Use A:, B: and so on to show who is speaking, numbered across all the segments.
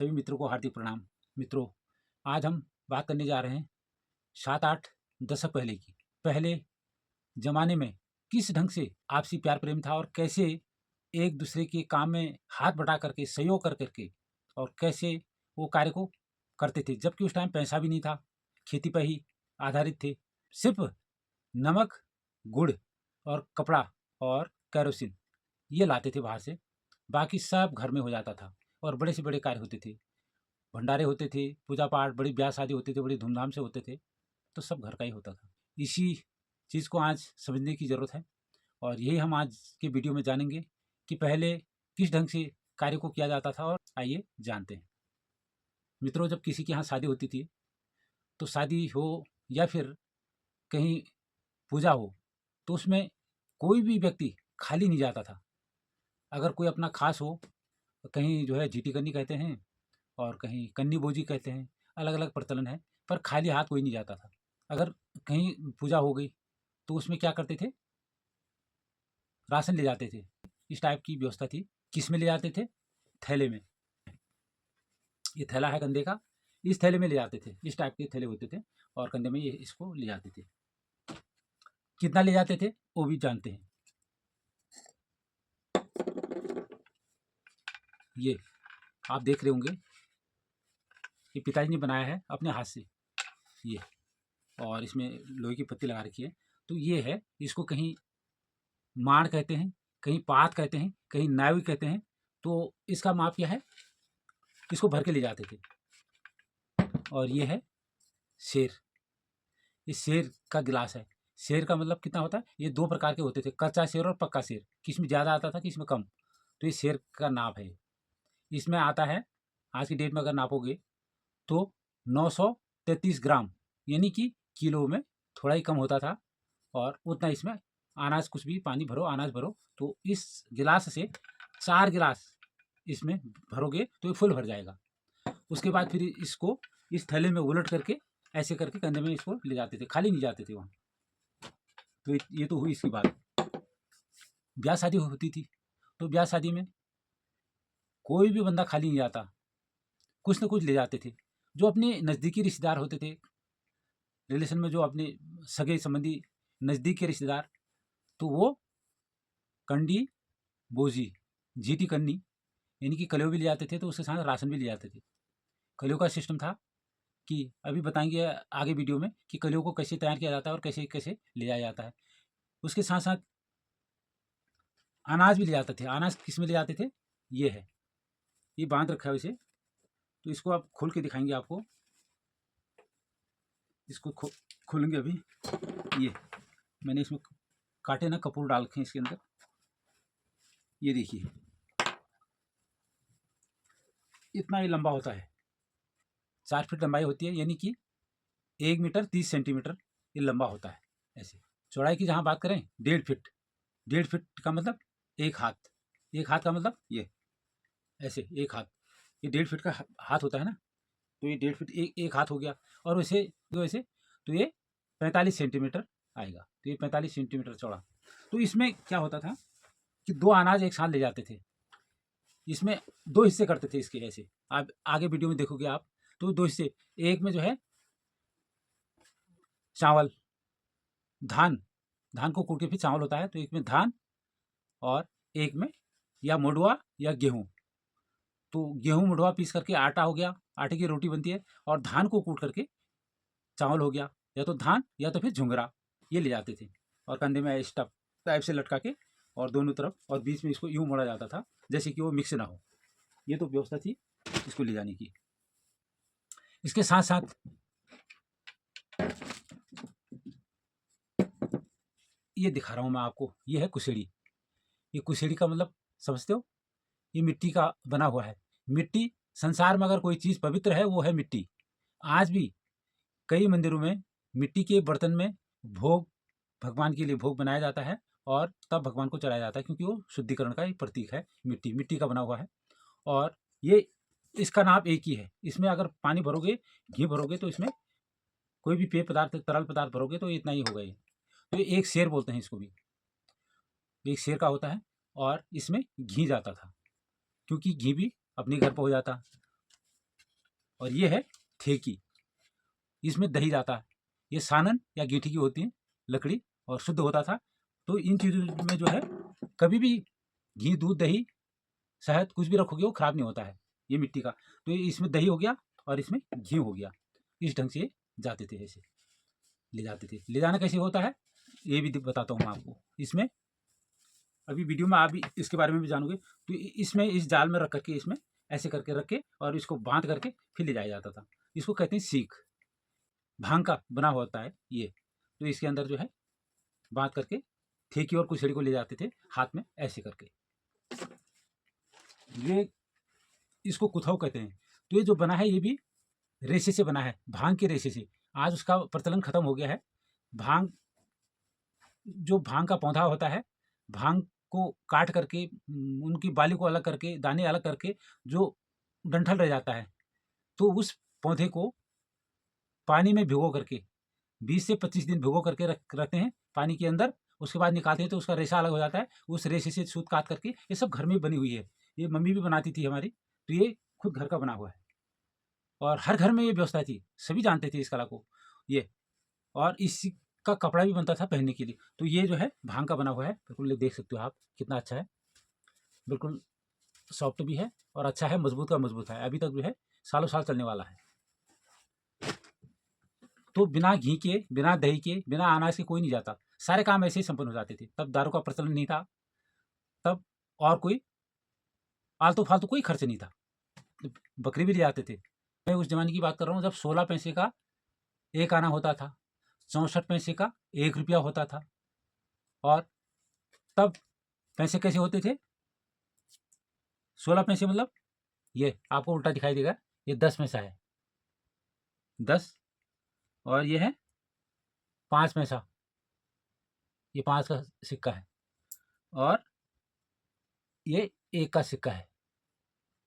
A: सभी मित्रों को हार्दिक प्रणाम। मित्रों, आज हम बात करने जा रहे हैं 7-8 दशक पहले की। पहले ज़माने में किस ढंग से आपसी प्यार प्रेम था और कैसे एक दूसरे के काम में हाथ बटा करके, सहयोग कर करके और कैसे वो कार्य को करते थे। जबकि उस टाइम पैसा भी नहीं था, खेती पर ही आधारित थे। सिर्फ नमक, गुड़ और कपड़ा और केरोसिन ये लाते थे बाहर से, बाकी सब घर में हो जाता था और बड़े से बड़े कार्य होते थे। भंडारे होते थे, पूजा पाठ, बड़ी ब्याह शादी होते थे, बड़ी धूमधाम से होते थे, तो सब घर का ही होता था। इसी चीज़ को आज समझने की ज़रूरत है और यही हम आज के वीडियो में जानेंगे कि पहले किस ढंग से कार्य को किया जाता था। और आइए जानते हैं। मित्रों, जब किसी के यहाँ शादी होती थी, तो शादी हो या फिर कहीं पूजा हो, तो उसमें कोई भी व्यक्ति खाली नहीं जाता था। अगर कोई अपना खास हो, कहीं जो है झीटी कन्नी कहते हैं और कहीं कन्नी बोजी कहते हैं, अलग अलग प्रचलन है, पर खाली हाथ कोई नहीं जाता था। अगर कहीं पूजा हो गई तो उसमें क्या करते थे, राशन ले जाते थे। इस टाइप की व्यवस्था थी। किस में ले जाते थे? थैले में। ये थैला है कंधे का, इस थैले में ले जाते थे। इस टाइप के थैले होते थे और कंधे में ये इसको ले जाते थे। कितना ले जाते थे वो भी जानते हैं। ये आप देख रहे होंगे, ये पिताजी ने बनाया है अपने हाथ से ये, और इसमें लोहे की पत्ती लगा रखी है। तो ये है, इसको कहीं माण कहते हैं, कहीं पात कहते हैं, कहीं नावी कहते हैं। तो इसका माप क्या है, इसको भर के ले जाते थे। और ये है शेर, ये शेर का गिलास है। शेर का मतलब कितना होता है, ये दो प्रकार के होते थे, कच्चा शेर और पक्का शेर। किस में ज़्यादा आता था, किस में कम। तो ये शेर का नाप है। इसमें आता है, आज की डेट में अगर नापोगे तो 933 ग्राम, यानी कि किलो में थोड़ा ही कम होता था। और उतना इसमें अनाज, कुछ भी पानी भरो, अनाज भरो, तो इस गिलास से 4 गिलास इसमें भरोगे तो ये फुल भर जाएगा। उसके बाद फिर इसको इस थैले में उलट करके ऐसे करके कंधे में इसको ले जाते थे, खाली नहीं जाते थे वहाँ। तो ये तो हुई इसकी बात। ब्याह शादी होती थी, तो ब्याह शादी में कोई भी बंदा खाली नहीं जाता, कुछ न कुछ ले जाते थे। जो अपने नज़दीकी रिश्तेदार होते थे, रिलेशन में जो अपने सगे संबंधी नज़दीक के रिश्तेदार, तो वो कंडी बोझी, झीटी कन्नी, यानी कि कलेव भी ले जाते थे, तो उसके साथ राशन भी ले जाते थे। कलेव का सिस्टम था कि अभी बताएंगे आगे वीडियो में कि कलेव को कैसे तैयार किया जाता है और कैसे कैसे ले जाया जाता है। उसके साथ साथ अनाज भी ले जाते थे। अनाज किस में ले जाते थे, ये है, ये बांध रखा है इसे, तो इसको आप खोल के दिखाएंगे आपको। इसको खोलेंगे अभी। ये मैंने इसमें काटे ना कपूर डाल रखे हैं इसके अंदर। ये देखिए, इतना ही लंबा होता है, 4 फीट लंबाई होती है, यानी कि 1 मीटर 30 सेंटीमीटर ये लंबा होता है। ऐसे चौड़ाई की जहाँ बात करें, 1.5 फीट। 1.5 फीट का मतलब एक हाथ। एक हाथ का मतलब ये, ऐसे एक हाथ, ये 1.5 फीट का हाथ होता है ना, तो ये 1.5 फीट एक हाथ हो गया। और वैसे जो ऐसे, तो ये 45 सेंटीमीटर आएगा। तो ये 45 सेंटीमीटर चौड़ा। तो इसमें क्या होता था कि 2 अनाज एक साथ ले जाते थे। इसमें 2 हिस्से करते थे इसके, ऐसे आप आगे वीडियो में देखोगे आप। तो 2 हिस्से, एक में जो है चावल, धान, धान को कूट के फिर चावल होता है, तो एक में धान और एक में या मंडुआ या गेहूँ। तो गेहूँ मंडुआ पीस करके आटा हो गया, आटे की रोटी बनती है। और धान को कूट करके चावल हो गया, या तो धान या तो फिर झुंगरा, ये ले जाते थे। और कंधे में स्टप टाइप से लटका के, और दोनों तरफ, और बीच में इसको यूँ मोड़ा जाता था जैसे कि वो मिक्स ना हो। ये तो व्यवस्था थी इसको ले जाने की। इसके साथ साथ ये दिखा रहा हूँ मैं आपको, ये है कुसेड़ी। ये कुसेड़ी का मतलब समझते हो, ये मिट्टी का बना हुआ है। मिट्टी, संसार में अगर कोई चीज़ पवित्र है वो है मिट्टी। आज भी कई मंदिरों में मिट्टी के बर्तन में भोग, भगवान के लिए भोग बनाया जाता है और तब भगवान को चढ़ाया जाता है, क्योंकि वो शुद्धिकरण का एक प्रतीक है। मिट्टी, मिट्टी का बना हुआ है। और ये, इसका नाप एक ही है। इसमें अगर पानी भरोगे, घी भरोगे, तो इसमें कोई भी पेय पदार्थ, तरल पदार्थ भरोगे तो इतना ही होगा ये। तो ये एक शेर बोलते हैं इसको भी, एक शेर का होता है। और इसमें घी जाता था, क्योंकि घी भी अपने घर पर हो जाता। और ये है ठेकी, इसमें दही जाता है। ये सानन या गीठी की होती है लकड़ी और शुद्ध होता था। तो इन चीज़ों में जो है कभी भी घी, दूध, दही, शहद कुछ भी रखोगे वो खराब नहीं होता है, ये मिट्टी का। तो इसमें दही हो गया और इसमें घी हो गया, इस ढंग से जाते थे, ऐसे ले जाते थे। ले जाना कैसे होता है ये भी बताता हूँ मैं आपको। इसमें अभी वीडियो में आप भी इसके बारे में भी जानोगे। तो इसमें इस जाल में रख करके, इसमें ऐसे करके रख के और इसको बांध करके फिर ले जाया जाता था। इसको कहते हैं सीख, भांग का बना होता है ये। तो इसके अंदर जो है बांध करके ठेकी और कुशड़ी को ले जाते थे हाथ में ऐसे करके। ये इसको कुथाऊ कहते हैं। तो ये जो बना है ये भी रेशे से बना है, भांग के रेशे से। आज उसका प्रचलन खत्म हो गया है। भांग, जो भांग का पौधा होता है, भांग को काट करके उनकी बाली को अलग करके, दाने अलग करके जो डंठल रह जाता है, तो उस पौधे को पानी में भिगो करके 20 से 25 दिन भिगो करके रखते हैं पानी के अंदर। उसके बाद निकालते हैं तो उसका रेशा अलग हो जाता है। उस रेशे से सूत काट करके, ये सब घर में बनी हुई है। ये मम्मी भी बनाती थी हमारी। तो ये खुद घर का बना हुआ है और हर घर में ये व्यवस्था थी, सभी जानते थे इस कला को ये। और इसी का कपड़ा भी बनता था पहनने के लिए। तो ये जो है भांग का बना हुआ है, बिल्कुल देख सकते हो आप कितना अच्छा है, बिल्कुल सॉफ्ट भी है और अच्छा है, मजबूत का मजबूत है, अभी तक जो है सालों साल चलने वाला है। तो बिना घी के, बिना दही के, बिना अनाज के कोई नहीं जाता। सारे काम ऐसे ही संपन्न हो जाते थे। तब दारू का प्रचलन नहीं था, तब और कोई आलतू फालतू कोई खर्च नहीं था। बकरी भी ले जाते थे। मैं उस जमाने की बात कर रहा हूँ जब 16 पैसे का एक आना होता था, 64 पैसे का 1 रुपया होता था। और तब पैसे कैसे होते थे? 16 पैसे मतलब ये आपको उल्टा दिखाई देगा, ये 10 पैसा है, 10। और ये है 5 पैसा, ये 5 का सिक्का है। और ये 1 का सिक्का है,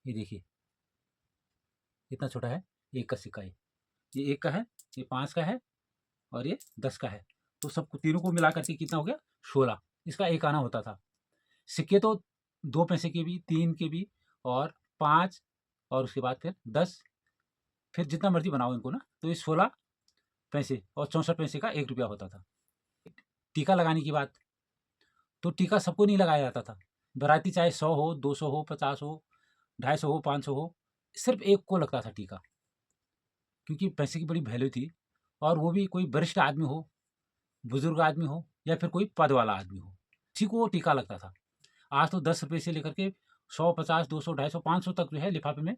A: ये देखिए इतना छोटा है, 1 का सिक्का है। ये 1 का है, ये 5 का है और ये 10 का है। तो सबको तीनों को मिला करके कितना हो गया? 16। इसका एक आना होता था। सिक्के तो 2 पैसे के भी, 3 के भी और 5 और उसके बाद फिर 10, फिर जितना मर्जी बनाओ इनको ना। तो ये 16 पैसे और 64 पैसे का 1 रुपया होता था। टीका लगाने की बात, तो टीका सबको नहीं लगाया जाता था। वैरायटी चाहे 100 हो, 200 हो, 50 हो, 250 हो, 500 हो, सिर्फ एक को लगता था टीका, क्योंकि पैसे की बड़ी वैल्यू थी। और वो भी कोई वरिष्ठ आदमी हो, बुजुर्ग आदमी हो या फिर कोई पद वाला आदमी हो, उसी को वो टीका लगता था। आज तो 10 रुपये से लेकर के 100, 50, 200, 250, 500 तक जो है लिफाफे में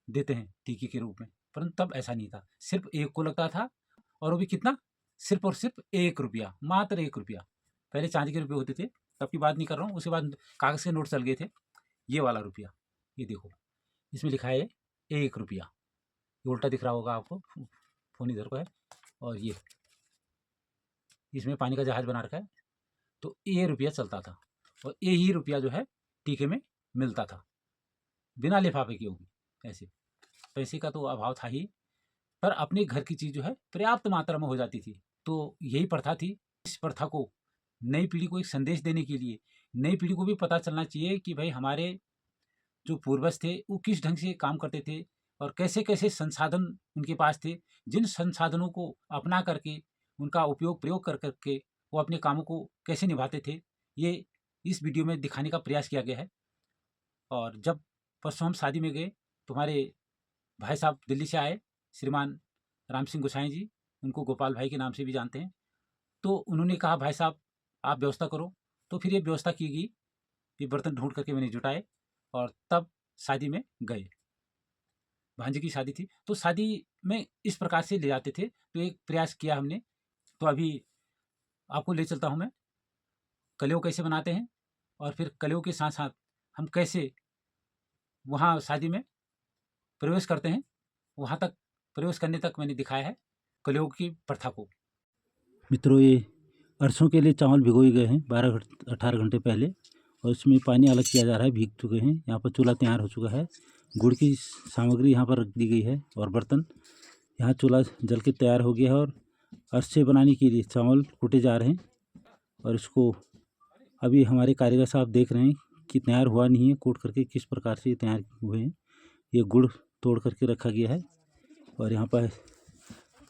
A: देते हैं टीके के रूप में। परंतु तब ऐसा नहीं था, सिर्फ एक को लगता था। और वो भी कितना? सिर्फ और सिर्फ 1 रुपया, मात्र 1 रुपया। पहले चांदी के रुपये होते थे, तब की बात नहीं कर रहा हूँ। उसके बाद कागज़ के नोट चल गए थे। ये वाला रुपया, ये देखो इसमें लिखा है 1 रुपया। ये उल्टा दिख रहा होगा आपको, फ़ोन इधर को है और ये इसमें पानी का जहाज बना रखा है। तो ये रुपया चलता था और ये ही रुपया जो है टीके में मिलता था, बिना लिफाफे के होगी। ऐसे पैसे का तो अभाव था ही, पर अपने घर की चीज़ जो है पर्याप्त मात्रा में हो जाती थी। तो यही प्रथा थी। इस प्रथा को नई पीढ़ी को एक संदेश देने के लिए, नई पीढ़ी को भी पता चलना चाहिए कि भाई हमारे जो पूर्वज थे वो किस ढंग से काम करते थे और कैसे कैसे संसाधन उनके पास थे। जिन संसाधनों को अपना करके, उनका उपयोग प्रयोग कर करके वो अपने कामों को कैसे निभाते थे, ये इस वीडियो में दिखाने का प्रयास किया गया है। और जब परसों हम शादी में गए तो हमारे भाई साहब दिल्ली से आए, श्रीमान राम सिंह गोसाई जी, उनको गोपाल भाई के नाम से भी जानते हैं। तो उन्होंने कहा भाई साहब आप व्यवस्था करो। तो फिर ये व्यवस्था की गई, ये बर्तन ढूंढ करके मैंने जुटाए और तब शादी में गए। भांजे की शादी थी, तो शादी में इस प्रकार से ले जाते थे। तो एक प्रयास किया हमने। तो अभी आपको ले चलता हूँ मैं, कलेव कैसे बनाते हैं और फिर कलेव के साथ साथ हम कैसे वहाँ शादी में प्रवेश करते हैं, वहाँ तक प्रवेश करने तक मैंने दिखाया है कलेव की प्रथा को। मित्रों, ये अरसों के लिए चावल भिगोए गए हैं 18 घंटे पहले और इसमें पानी अलग किया जा रहा है, भीग चुके हैं। यहाँ पर चूल्हा तैयार हो चुका है, गुड़ की सामग्री यहाँ पर रख दी गई है और बर्तन, यहाँ चूल्हा जल के तैयार हो गया है। और अरसे बनाने के लिए चावल कूटे जा रहे हैं और इसको अभी हमारे कारीगर साहब देख रहे हैं कि तैयार हुआ नहीं है, कूट करके किस प्रकार से तैयार हुए हैं। ये गुड़ तोड़ करके रखा गया है, और यहाँ पर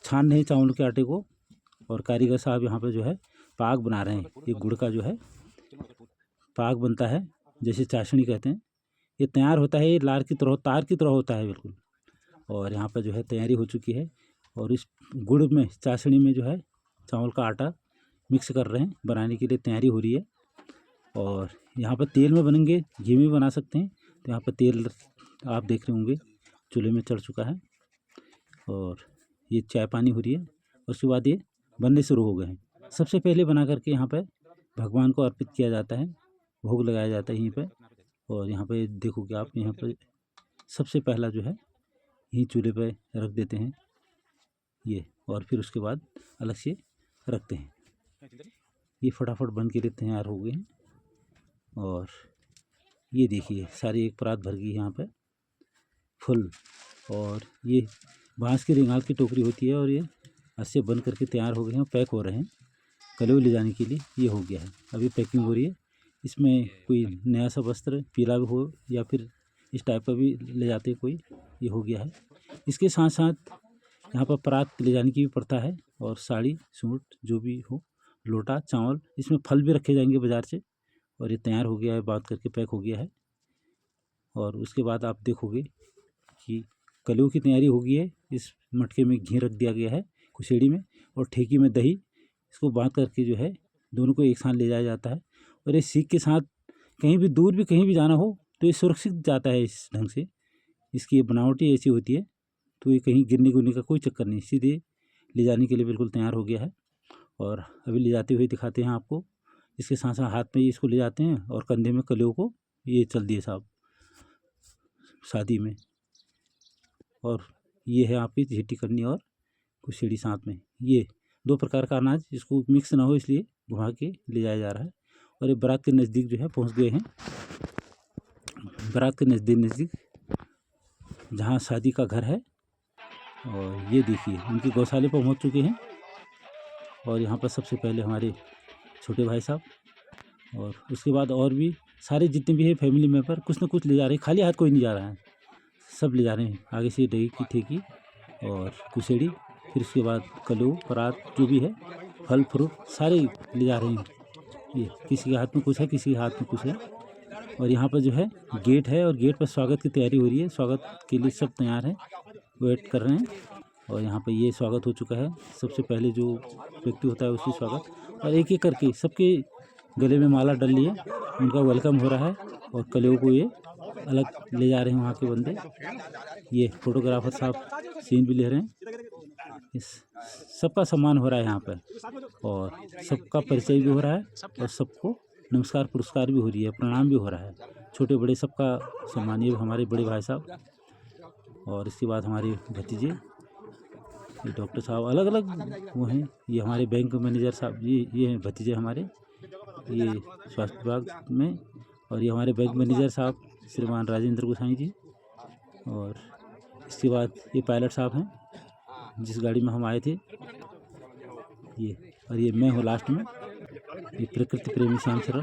A: छान रहे हैं चावल के आटे को, और कारीगर साहब यहाँ पर जो है पाक बना रहे हैं। ये गुड़ का जो है पाक बनता है, जैसे चाशनी कहते हैं। ये तैयार होता है, ये लार की तरह तार की तरह होता है बिल्कुल। और यहाँ पर जो है तैयारी हो चुकी है, और इस गुड़ में चाशनी में जो है चावल का आटा मिक्स कर रहे हैं, बनाने के लिए तैयारी हो रही है। और यहाँ पर तेल में बनेंगे, घी में बना सकते हैं। तो यहाँ पर तेल आप देख रहे होंगे चूल्हे में चढ़ चुका है, और ये चाय पानी हो रही है। उसके बाद ये बनने शुरू हो गए हैं। सबसे पहले बना करके यहाँ पर भगवान को अर्पित किया जाता है, भोग लगाया जाता है यहीं पर। और यहाँ पे देखोगे आप, यहाँ पे सबसे पहला जो है यहीं चूल्हे पे रख देते हैं ये, और फिर उसके बाद अलग से रखते हैं। ये फटाफट बन के लिए तैयार हो गए हैं। और ये देखिए सारी एक परात भर गई यहाँ पे फुल। और ये बांस की रिंगाल की टोकरी होती है, और ये ऐसे बन करके तैयार हो गए हैं, पैक हो रहे हैं कलेऊ ले जाने के लिए। ये हो गया है, अभी पैकिंग हो रही है। इसमें कोई नया सा वस्त्र पीला भी हो या फिर इस टाइप का भी ले जाते हैं कोई, ये हो गया है। इसके साथ साथ यहाँ पर परात ले जाने की भी प्रथा है, और साड़ी सूट जो भी हो, लोटा चावल, इसमें फल भी रखे जाएंगे बाज़ार से। और ये तैयार हो गया है, बात करके पैक हो गया है। और उसके बाद आप देखोगे कि कलेऊ की तैयारी हो गई है। इस मटके में घी रख दिया गया है कुसेड़ी में, और ठेकी में दही, इसको बांध करके जो है दोनों को एक साथ ले जाया जाता है। और ये सीख के साथ कहीं भी दूर भी कहीं भी जाना हो तो ये सुरक्षित जाता है इस ढंग से। इसकी बनावट ही ऐसी होती है, तो ये कहीं गिरने गुरने का कोई चक्कर नहीं, सीधे ले जाने के लिए बिल्कुल तैयार हो गया है। और अभी ले जाते हुए दिखाते हैं आपको। इसके साथ साथ हाथ में ही इसको ले जाते हैं, और कंधे में कलेऊ को ये चल दिए साहब शादी में। और ये है आपकी झीटी करनी और कुसेड़ी साथ में। ये दो प्रकार का अनाज, इसको मिक्स ना हो इसलिए घुमा के ले जाया जा रहा है। और ये बारात के नज़दीक जो है पहुंच गए हैं, बारात के नज़दीक जहां शादी का घर है। और ये देखिए उनके गौशाले पर पहुंच चुके हैं। और यहाँ पर सबसे पहले हमारे छोटे भाई साहब, और उसके बाद और भी सारे जितने भी है फैमिली मेम्बर कुछ ना कुछ ले जा रहे हैं। खाली हाथ कोई नहीं जा रहा है, सब ले जा रहे हैं। आगे से दही की ठेकी और कुसेड़ी, फिर उसके बाद कलेऊ परात जो भी है, फल फ्रूट सारे ले जा रहे हैं। ये किसी के हाथ में कुछ है, किसी के हाथ में कुछ है। और यहाँ पर जो है गेट है, और गेट पर स्वागत की तैयारी हो रही है। स्वागत के लिए सब तैयार हैं, वेट कर रहे हैं। और यहाँ पर ये स्वागत हो चुका है। सबसे पहले जो व्यक्ति होता है उसकी स्वागत, और एक एक करके सबके गले में माला डल ली है, उनका वेलकम हो रहा है। और कलेऊ को ये अलग ले जा रहे हैं वहाँ के बंदे। ये फोटोग्राफर साहब सीन भी ले रहे हैं। इस सबका सम्मान हो रहा है यहाँ पर, और सबका परिचय भी हो रहा है, और सबको नमस्कार पुरस्कार भी हो रही है, प्रणाम भी हो रहा है। छोटे बड़े सबका सम्मान। ये हमारे बड़े भाई साहब, और इसके बाद हमारे भतीजे, ये डॉक्टर साहब अलग अलग वो हैं। ये हमारे बैंक मैनेजर साहब, ये हैं भतीजे हमारे, ये स्वास्थ्य विभाग में। और ये हमारे बैंक मैनेजर साहब श्रीमान राजेंद्र गोसाई जी। और इसके बाद ये पायलट साहब हैं जिस गाड़ी में हम आए थे, ये। और ये मैं हूँ लास्ट में, ये प्रकृति प्रेमी श्याम शरण।